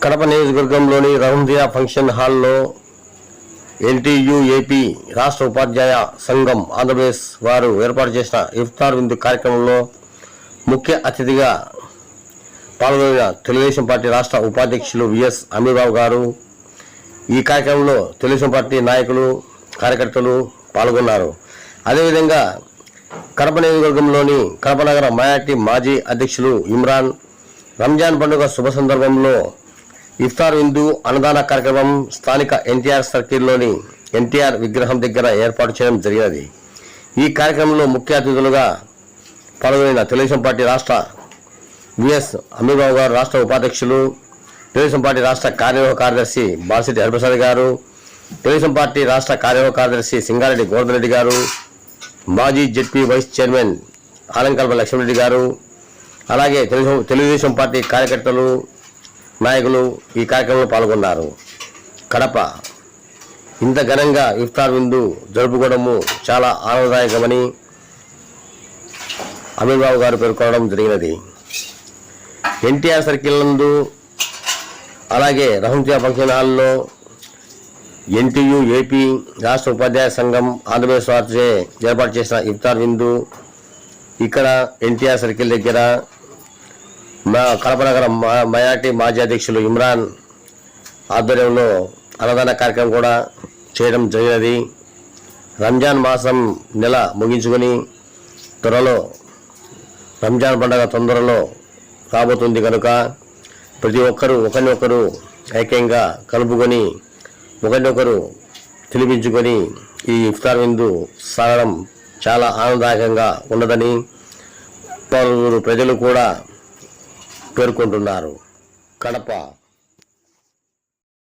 కడప నియోజకవర్గంలోని రహందియా ఫంక్షన్ హాల్లో ఎన్టీయూ ఏపీ రాష్ట్ర ఉపాధ్యాయ సంఘం ఆంధ్రప్రదేశ్ వారు ఏర్పాటు చేసిన ఇఫ్తార్ విందు కార్యక్రమంలో ముఖ్య అతిథిగా పాల్గొన్న తెలుగుదేశం పార్టీ రాష్ట్ర ఉపాధ్యక్షులు విఎస్ అమీర్బాబు గారు. ఈ కార్యక్రమంలో తెలుగుదేశం పార్టీ నాయకులు కార్యకర్తలు పాల్గొన్నారు. అదేవిధంగా కడప నియోజకవర్గంలోని కడప నగర మైనార్టీ మాజీ అధ్యక్షులు ఇమ్రాన్ రంజాన్ పండుగ శుభ సందర్భంలో ఇఫ్తార్ విందు అన్నదాన కార్యక్రమం స్థానిక ఎన్టీఆర్ సర్కిల్లోని ఎన్టీఆర్ విగ్రహం దగ్గర ఏర్పాటు చేయడం జరిగినది. ఈ కార్యక్రమంలో ముఖ్య అతిథులుగా పాల్గొన్న తెలుగుదేశం పార్టీ రాష్ట్ర విఎస్ అమీర్బాబు గారు, రాష్ట్ర ఉపాధ్యక్షులు, తెలుగుదేశం పార్టీ రాష్ట్ర కార్యనిర్వాహక కార్యదర్శి బాలశెట్టి హరిప్రసాద్ గారు, తెలుగుదేశం పార్టీ రాష్ట్ర కార్యనిర్వాహక కార్యదర్శి సింగారెడ్డి గోవర్ధన్ రెడ్డి గారు, మాజీ జెడ్పీ వైస్ చైర్మన్ ఆలంకల్ప లక్ష్మణరెడ్డి గారు, అలాగే తెలుగుదేశం పార్టీ కార్యకర్తలు నాయకులు ఈ కార్యక్రమంలో పాల్గొన్నారు. కడప ఇంత ఘనంగా ఇఫ్తార్ విందు జరుపుకోవడము చాలా ఆనందదాయకమని అమీర్బాబు గారు పేర్కొనడం జరిగినది. ఎన్టీఆర్ సర్కిల్ నందు అలాగే రహంతియా ఫంక్షన్ హాల్లో ఎన్టీయూ ఏపీ రాష్ట్ర ఉపాధ్యాయ సంఘం ఆంధ్రప్రదేశ్ వారిచే ఏర్పాటు చేసిన ఇఫ్తార్ విందు ఇక్కడ ఎన్టీఆర్ సర్కిల్ దగ్గర మా కడప నగర మైనార్టీ మాజీ అధ్యక్షులు ఇమ్రాన్ ఆధ్వర్యంలో అన్నదాన కార్యక్రమం కూడా చేయడం జరిగినది. రంజాన్ మాసం నెల ముగించుకొని త్వరలో రంజాన్ పండుగ తొందరలో రాబోతుంది కనుక ప్రతి ఒక్కరూ ఒకరినొకరు ఐక్యంగా కలుపుకొని ఒకరినొకరు తెలిపించుకొని ఈ ఇఫ్తార్ విందు సాగడం చాలా ఆనందదాయకంగా ఉన్నదని పలువురు ప్రజలు కూడా పేర్కొంటున్నారు. కడప